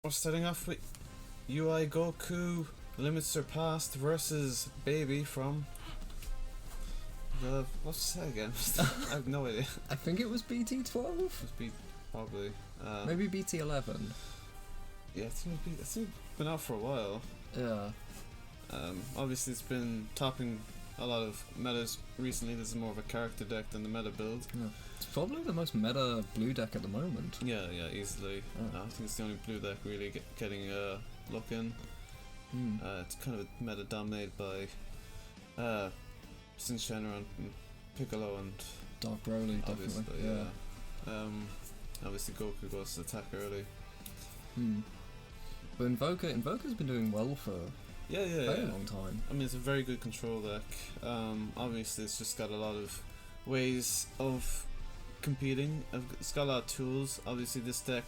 We're starting off with UI Goku Limits Surpassed versus Baby from the... what's that again? I have no idea. I think it was BT12? It's probably. Maybe BT11. Yeah, it's been out for a while. Yeah. Obviously it's been topping a lot of metas recently. This is more of a character deck than the meta build. Yeah. It's probably the most meta blue deck at the moment. Yeah, easily. Oh. I think it's the only blue deck really getting a look in. It's kind of meta dominated by Sin Shenron and Piccolo and Dark Broly, definitely. Yeah. Obviously Goku goes to attack early. But Invoker's been doing well for a very long time. I mean, it's a very good control deck. Obviously it's just got a lot of ways of competing. It's got a lot of tools. Obviously this deck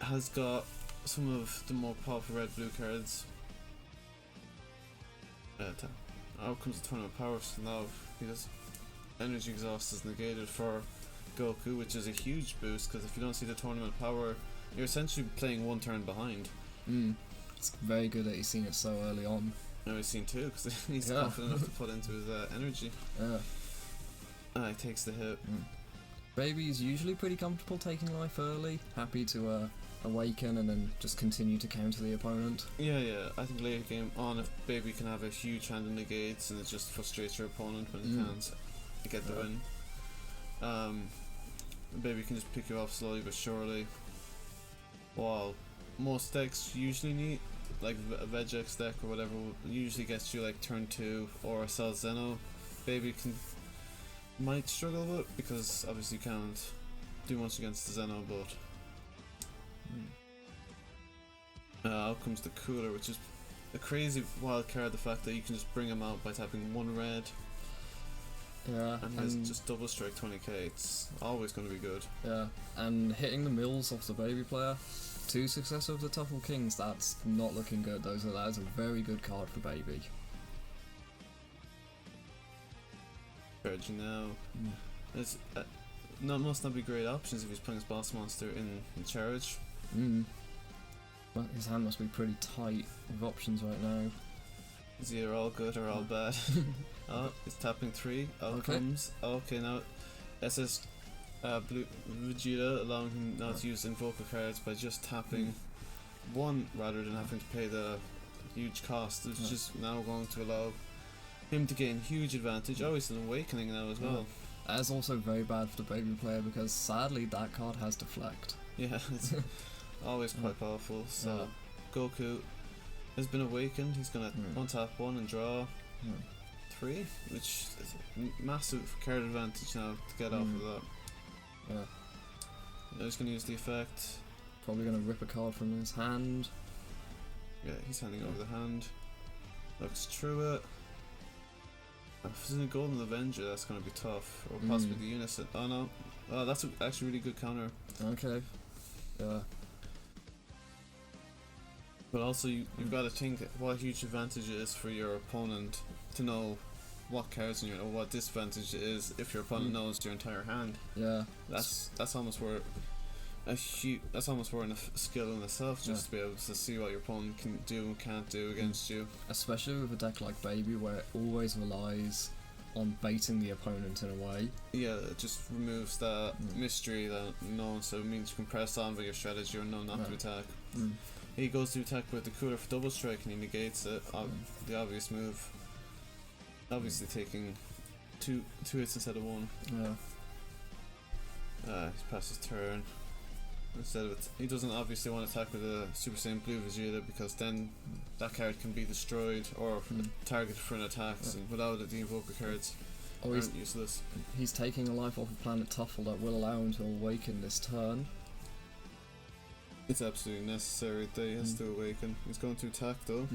has got some of the more powerful red-blue cards. Out comes the Tournament Power, so now because Energy Exhaust is negated for Goku, which is a huge boost, because if you don't see the Tournament Power, you're essentially playing one turn behind. It's very good that he's seen it so early on. Now he's seen two, because he's confident enough to put into his energy. Yeah. He takes the hit. Baby's usually pretty comfortable taking life early, happy to awaken and then just continue to counter the opponent. Yeah, I think late game on, if Baby can have a huge hand of negates and it just frustrates your opponent when he can't get the win. Baby can just pick you off slowly but surely. While most decks usually need, like a Vegex deck or whatever, usually gets you like turn 2 or a Cell Zeno. Baby might struggle a bit because obviously you can't do much against the Zeno, but out comes the Cooler, which is a crazy wild card, the fact that you can just bring him out by tapping one red. Yeah, and he has just double strike 20k, it's always going to be good. Yeah, and hitting the mills off the Baby player, 2 success over the Tuffle Kings, that's not looking good. That is a very good card for Baby. Charging now. It's must not be great options if he's playing his boss monster in charge. But his hand must be pretty tight with options right now. Is either all good or all bad. Oh, it's tapping 3. Out comes. Okay, now SS Blue Vegeta allowing him now to use Invoker cards by just tapping 1 rather than having to pay the huge cost. It's just now going to allow him to gain huge advantage. Oh, he's an Awakening now as well. That is also very bad for the Baby player because sadly that card has Deflect. Yeah, it's always quite powerful. So Goku has been awakened. He's gonna untap 1 and draw 3, which is a massive card advantage now to get off of that. Yeah. Now he's gonna use the effect. Probably gonna rip a card from his hand. Yeah, he's handing over the hand. Looks through it. If it's in a Golden Avenger, that's gonna be tough. Or possibly the Unison. Oh no. Oh, that's actually a really good counter. Okay. Yeah. But also you've got to think what a huge advantage it is for your opponent to know what cards in your, or what disadvantage it is if your opponent knows your entire hand. Yeah. That's almost where that's almost where a skill in itself, just to be able to see what your opponent can do and can't do against you. Especially with a deck like Baby where it always relies on baiting the opponent in a way. Yeah, it just removes that mystery that so it means you can press on with your strategy or know not to attack. He goes to attack with the Cooler for double strike and he negates it. The obvious move. Obviously taking two hits instead of 1. Yeah. He's past his turn. Instead of it, he doesn't obviously want to attack with a Super Saiyan Blue Vegeta because then that card can be destroyed or targeted for an attack, and without it the Invoker cards aren't useless. He's taking a life off of Planet Tuffle that will allow him to awaken this turn. It's absolutely necessary that he has to awaken. He's going to attack though.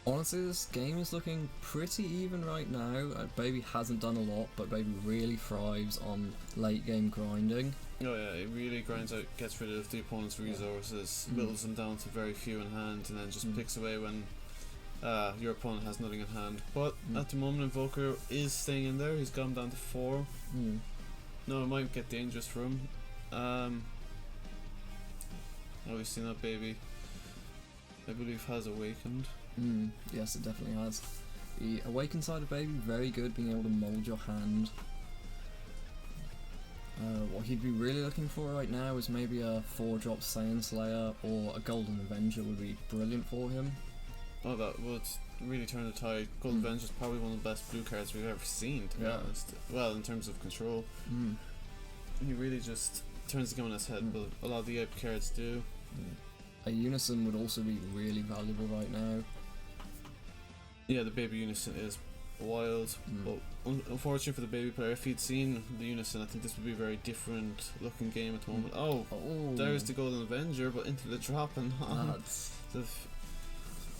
Honestly, this game is looking pretty even right now. Baby hasn't done a lot, but Baby really thrives on late game grinding. Oh yeah, it really grinds out, gets rid of the opponent's resources, whittles them down to very few in hand, and then just picks away when your opponent has nothing in hand. But at the moment Invoker is staying in there. He's gone down to 4. No, it might get dangerous for him. Obviously that baby, I believe, has awakened. Yes, it definitely has. The awakened side of baby, very good, being able to mold your hand. What he'd be really looking for right now is maybe a 4-drop Saiyan Slayer or a Golden Avenger would be brilliant for him. Oh, that would really turn the tide. Golden Avenger is probably one of the best blue cards we've ever seen, to be honest. Well, in terms of control. He really just turns the game on its head, but a lot of the AP cards do. A Unison would also be really valuable right now. Yeah, the baby Unison is wild, but unfortunately for the baby player, if he'd seen the Unison, I think this would be a very different looking game at the moment. Oh, there's the Golden Avenger, but into the drop, and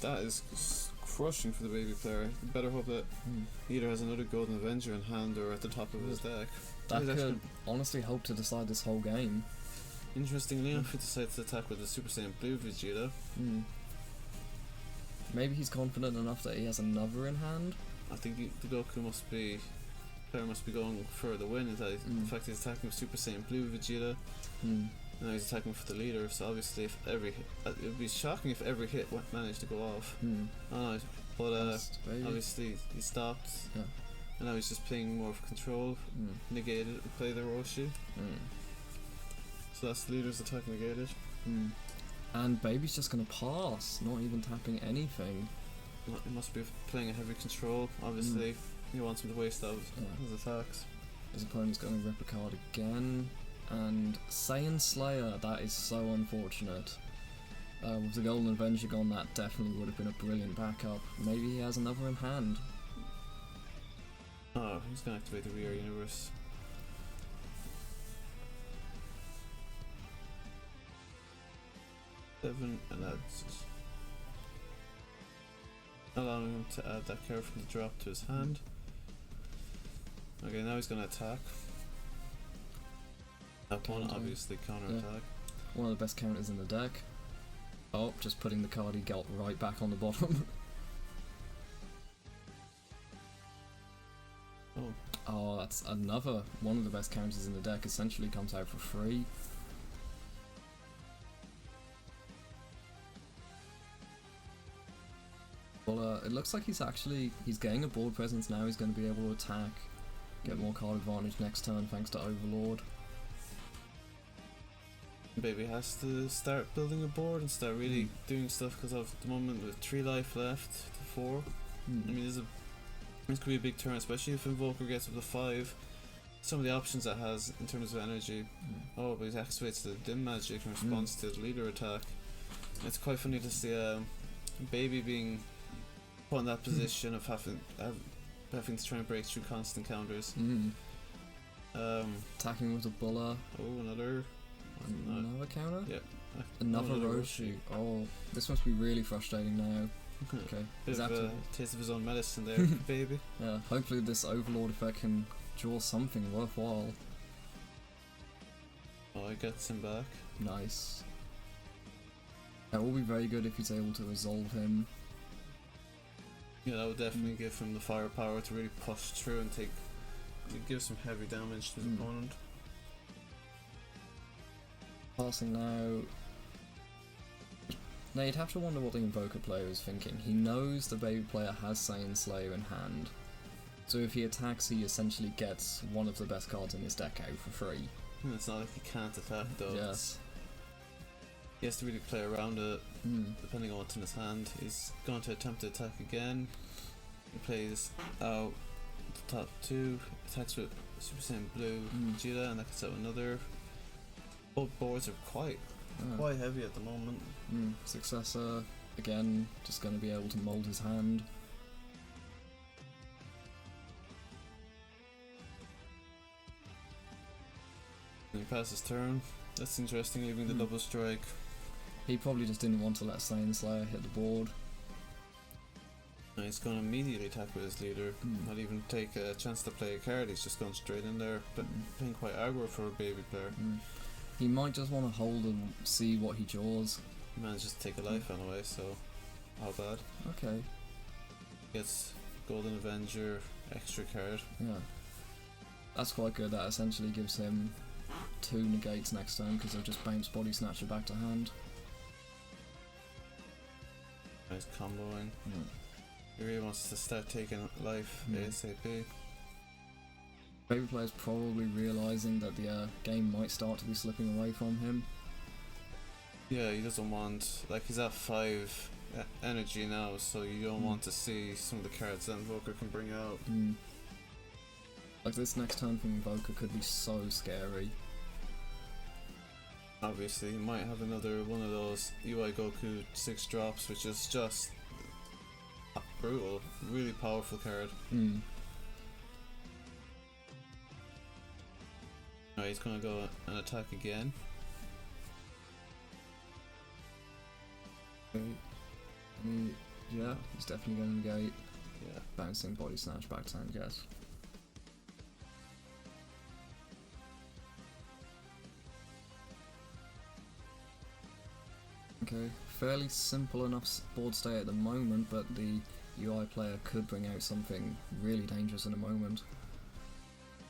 that is crushing for the baby player. You better hope that he either has another Golden Avenger in hand or at the top of his deck. That could honestly help to decide this whole game. Interestingly enough, he decides to attack with the Super Saiyan Blue Vegeta. Maybe he's confident enough that he has another in hand. I think the Goku player must be going for the win. The fact he's attacking with Super Saiyan Blue Vegeta. Now he's attacking for the leader, so obviously if every hit, it would be shocking if every hit managed to go off. But obviously he stopped, and now he's just playing more of control, negated, play the Roshi. So that's the leader's attack negated. And baby's just gonna pass, not even tapping anything. He must be playing a heavy control, obviously. He wants him to waste out his attacks. His opponent's going to rip a card again. And Saiyan Slayer, that is so unfortunate. With the Golden Avenger gone, that definitely would have been a brilliant backup. Maybe he has another in hand. Oh, he's going to activate the Rear Universe. And that's allowing him to add that card from the drop to his hand. Okay, now he's going to attack. Opponent obviously counter attack. One of the best counters in the deck. Oh, just putting the card he got right back on the bottom. Oh, that's another one of the best counters in the deck. Essentially comes out for free. Well, it looks like he's getting a board presence now. He's going to be able to attack, get more card advantage next turn thanks to Overlord. Baby has to start building a board and start really doing stuff, because of the moment with 3 life left to 4. I mean, this could be a big turn, especially if Invoker gets up to 5. Some of the options it has in terms of energy. Oh, but he activates the dim magic in response to the leader attack. It's quite funny to see Baby being put in that position of having to try and break through constant counters. Attacking with a Bulla. Oh, another counter? Yeah. Another Roshi. Oh, this must be really frustrating now. Okay. Bit of a taste of his own medicine there, baby. Yeah, hopefully this Overlord effect can draw something worthwhile. Oh, it gets him back. Nice. That will be very good if he's able to resolve him. Yeah, that would definitely give him the firepower to really push through and give some heavy damage to his opponent. Passing now. Now you'd have to wonder what the Invoker player is thinking. He knows the baby player has Saiyan Slayer in hand, so if he attacks he essentially gets one of the best cards in his deck out for free. It's not like he can't attack though. Yes. He has to really play around it, depending on what's in his hand. He's going to attempt to attack again. He plays out the top 2, attacks with Super Saiyan Blue Vegeta, and that gets out another. Both boards are quite heavy at the moment. Successor, again, just going to be able to mold his hand. And he passes turn. That's interesting, leaving the double strike. He probably just didn't want to let Saiyan Slayer hit the board. And he's going to immediately attack with his leader, not even take a chance to play a card. He's just going straight in there, but playing quite aggro for a baby player. He might just want to hold and see what he draws. He manages to take a life anyway, so how bad. Okay. Gets Golden Avenger, extra card. Yeah. That's quite good. That essentially gives him 2 negates next turn because they'll just bounce Body Snatcher back to hand. Nice comboing. Yeah. He really wants to start taking life ASAP. Baby player's probably realising that the game might start to be slipping away from him. Yeah, he doesn't want, like, he's at 5 energy now, so you don't want to see some of the cards that Invoker can bring out. Like this next turn from Invoker could be so scary. Obviously, he might have another one of those UI Goku 6 drops, which is just brutal. Really powerful card. Alright, he's gonna go and attack again. Yeah, he's definitely going to negate. Yeah. Bouncing Body Snatch back to hand, yes. Okay, fairly simple enough board state at the moment, but the UI player could bring out something really dangerous in a moment.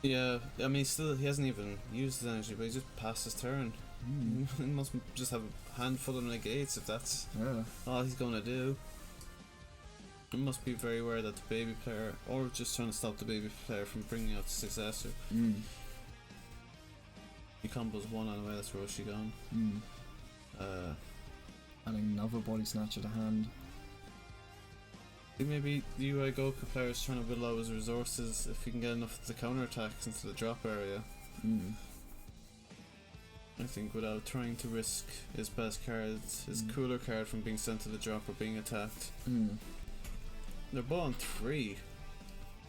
Yeah, I mean, he hasn't even used his energy, but he just passed his turn. He must just have a handful of negates if that's all he's gonna do. He must be very aware that the baby player, or just trying to stop the baby player from bringing out the successor. He combos one on the way, that's Roshi gone. Adding another Body Snatcher to hand. I think maybe the UI Goku player is trying to build up his resources if he can get enough of the counter attacks into the drop area. I think without trying to risk his best card, his cooler card from being sent to the drop or being attacked. They're both on 3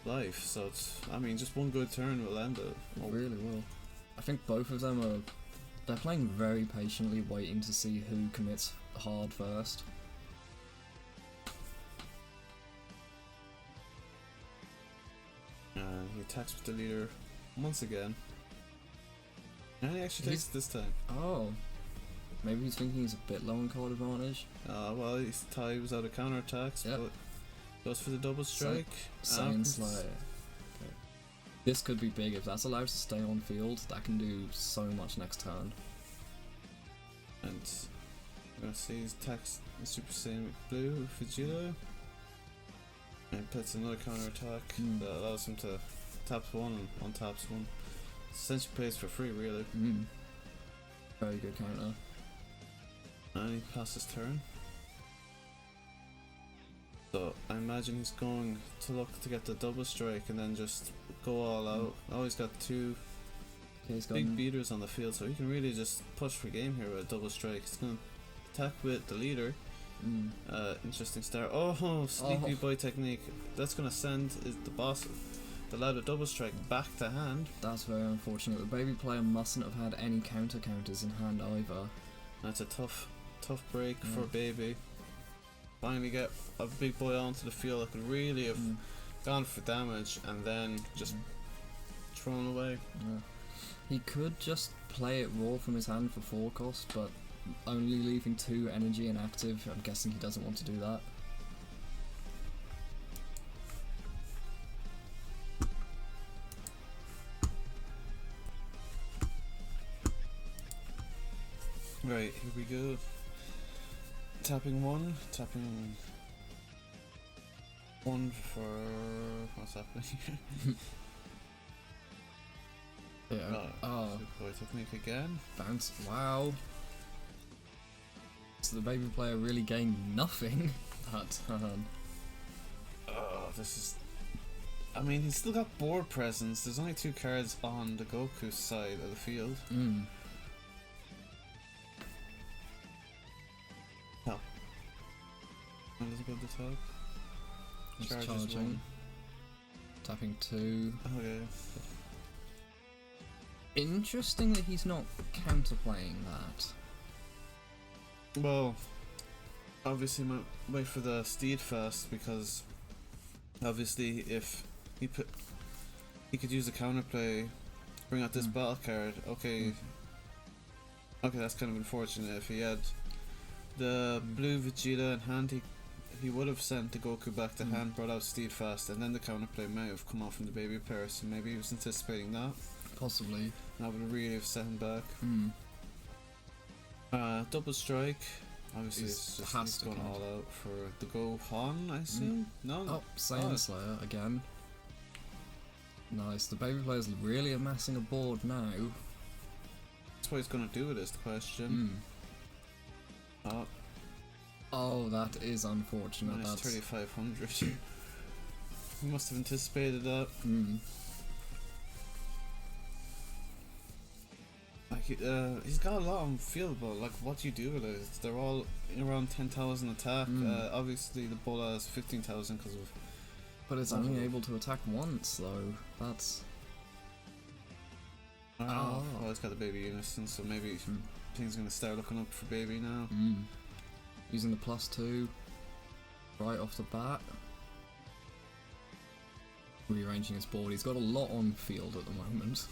life, so it's, I mean, just one good turn will end it. It really will. I think both of them they're playing very patiently, waiting to see who commits hard first. He attacks with the leader once again. And he actually takes it this time. Oh. Maybe he's thinking he's a bit low on card advantage. Well, his tie was out of counter attacks, but goes for the double strike. Saiyan Slayer. Okay. This could be big if that's allowed to stay on field. That can do so much next turn. And we're gonna see his attacks Super Saiyan with blue with Vegeta. And puts another counter attack that allows him to tap one and untaps one. Essentially plays for free, really. Very good counter. And he passes turn. So I imagine he's going to look to get the double strike and then just go all out. Oh, he's got 2 big beaters on the field, so he can really just push for game here with a double strike. He's going to attack with the leader. Interesting start. Oh, sleepy boy technique. That's going to send the boss, the ladder double strike, back to hand. That's very unfortunate. The baby player mustn't have had any counters in hand either. That's a tough break for baby. Finally get a big boy onto the field that could really have gone for damage and then just thrown away. He could just play it raw from his hand for 4 cost, but only leaving 2 energy inactive. I'm guessing he doesn't want to do that. Right, here we go. Tapping 1 for what's happening here? Super boy technique again. Bounce. Wow. So the baby player really gained nothing that turn. Oh, this is. I mean, he's still got board presence. There's only 2 cards on the Goku side of the field. No. A little bit of the top. He's Charges charging. 1. Tapping 2. Okay. Interesting that he's not counterplaying that. Well, obviously might wait for the Steed Fast, because obviously if he could use a counterplay, bring out this battle card. Okay, that's kind of unfortunate. If he had the blue Vegeta in hand, he would have sent the Goku back to hand, brought out Steadfast, and then the counterplay might have come off from the baby pair, so maybe he was anticipating that. Possibly. That would have really have set him back. Double strike. Obviously, he's going all out for the Gohan, I assume? No? Oh, Saiyan Slayer again. Nice. The baby player's really amassing a board now. That's what he's going to do with it, is the question. Oh, that is unfortunate. That's 3,500. He must have anticipated that. Like, he's got a lot on field, but like, what do you do with it? They're all around 10,000 attack. Obviously, the Bola has 15,000 because of. But it's only able to attack once, though. That's. Well, it's got the baby unison, so maybe things are going to start looking up for baby now. Using the +2 right off the bat. Rearranging his board. He's got a lot on field at the moment.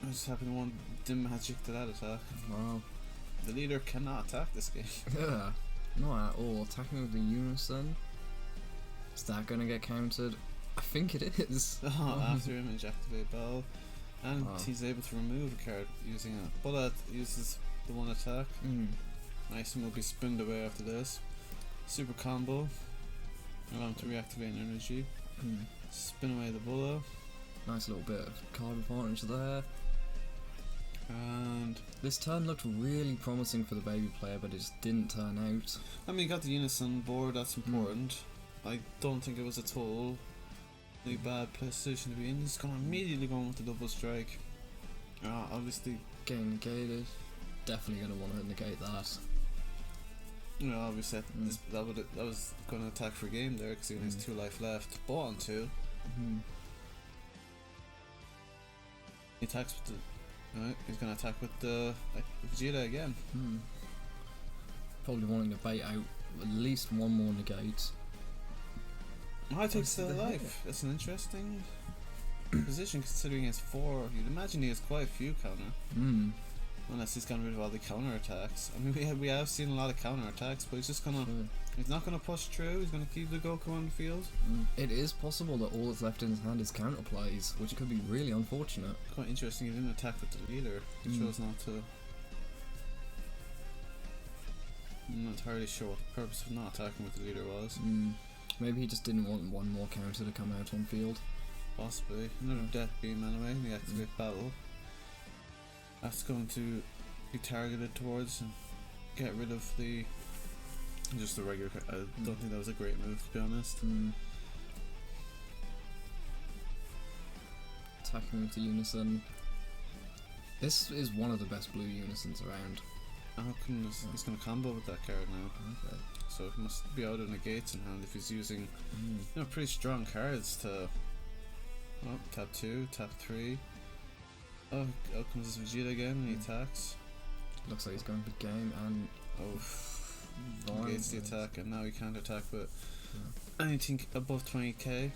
I just happen to want dim magic to that attack. Wow. The leader cannot attack this game. Yeah, not at all. Attacking with the unison. Is that going to get countered? I think it is. After image activate bell. And he's able to remove a card using a bullet. Uses the one attack. Nice, and will be spinned away after this. Super combo. Allow him to reactivate energy. Spin away the bullet. Nice little bit of card advantage there. And this turn looked really promising for the baby player, but it just didn't turn out. I mean, he got the unison board, that's important. I don't think it was at all a bad position to be in. He's immediately going with the double strike. Obviously getting negated. Definitely going to want to negate that. You know, obviously that was going to attack for game there because he only has 2 life left. Bought on 2. He attacks with the. Right, he's going to attack with the Vegeta again. Probably wanting to bait out at least one more negate. I take still life. That's an interesting position considering he has 4. You'd imagine he has quite a few counter. Unless he's gotten rid of all the counter attacks. I mean, we have seen a lot of counter attacks, but he's just gonna. He's not gonna push through. He's gonna keep the Goku on the field. It is possible that all that's left in his hand is counter plays, which could be really unfortunate. Quite interesting. He didn't attack with the leader. He chose not to. I'm not entirely sure what the purpose of not attacking with the leader was. Maybe he just didn't want one more counter to come out on field. Possibly. Another death beam anyway. The activate battle. That's going to be targeted towards and get rid of just the regular. I don't think that was a great move, to be honest. Attacking with the unison. This is one of the best blue unisons around. He's going to combo with that card now. Okay. So he must be out of negates in hand if he's using pretty strong cards to. Oh, tap 2, tap 3. Oh, out comes his Vegeta again and he attacks. Looks like he's going for game and negates the attack, and now he can't attack with anything above 20k.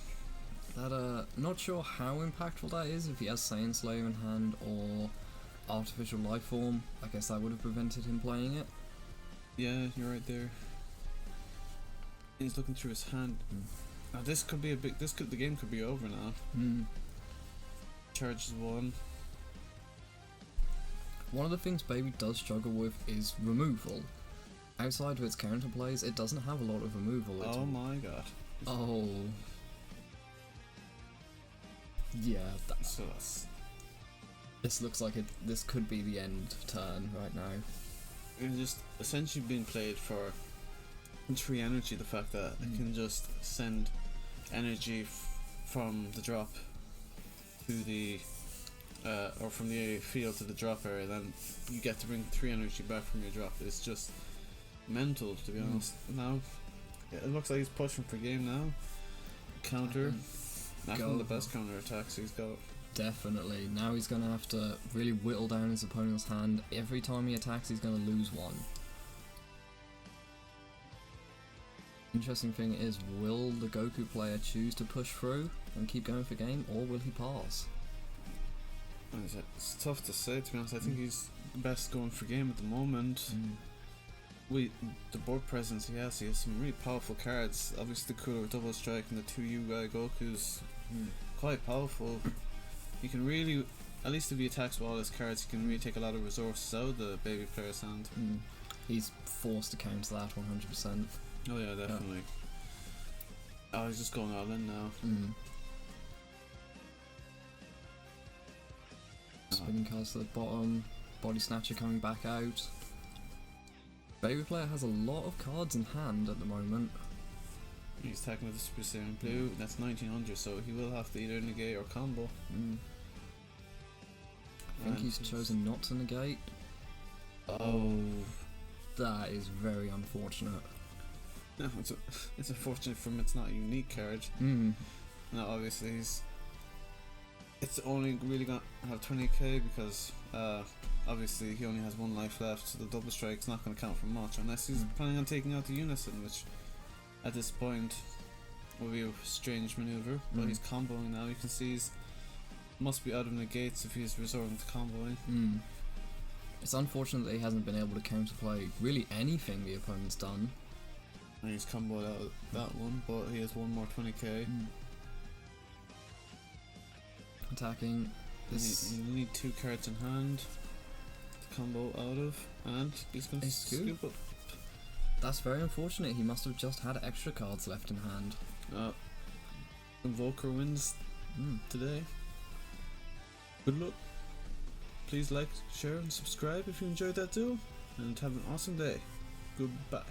That not sure how impactful that is if he has Saiyan Slayer in hand or Artificial Life Form. I guess that would have prevented him playing it. Yeah, you're right there. He's looking through his hand. Now this could be the game could be over now. Charges 1. One of the things Baby does struggle with is removal. Outside of its counterplays, it doesn't have a lot of removal. Oh my god. Oh. Yeah, this looks like this could be the end turn right now. It's just essentially being played for 3 energy, the fact that it can just send energy from the drop to the or from the field to the drop area, then you get to bring 3 energy back from your drop. It's just mental, to be honest. Now it looks like he's pushing for game now. Counter. Not one of the best counter attacks he's got. Definitely. Now he's going to have to really whittle down his opponent's hand. Every time he attacks, he's going to lose 1. Interesting thing is, will the Goku player choose to push through and keep going for game, or will he pass? It's tough to say, to be honest. I think he's best going for game at the moment. The board presence he has some really powerful cards. Obviously the cooler double strike and the 2U Goku's quite powerful. You can really, at least if he attacks with all his cards, you can really take a lot of resources out of the baby player's hand. He's forced to counter that 100%. Oh yeah, definitely. Oh, he's just going all in now. Spinning cards to the bottom, Body Snatcher coming back out. Baby player has a lot of cards in hand at the moment. He's attacking with the Super Saiyan Blue, that's 1900, so he will have to either negate or combo. I think he's chosen not to negate. Oh. That is very unfortunate. No, it's unfortunate for him it's not a unique card. Now obviously it's only really gonna have 20k because obviously he only has 1 life left, so the double strike's not gonna count for much unless he's planning on taking out the unison, which at this point will be a strange maneuver. But he's comboing now. You can see he's must be out of negates if he's resorting to comboing. It's unfortunate that he hasn't been able to counterplay really anything the opponent's done. And he's comboed out of that one, but he has 1 more 20k. Attacking this. You need 2 cards in hand to combo out of, and he's going to scoop up. That's very unfortunate. He must have just had extra cards left in hand. Invoker wins today. Good luck. Please like, share and subscribe if you enjoyed that duel, and have an awesome day. Goodbye.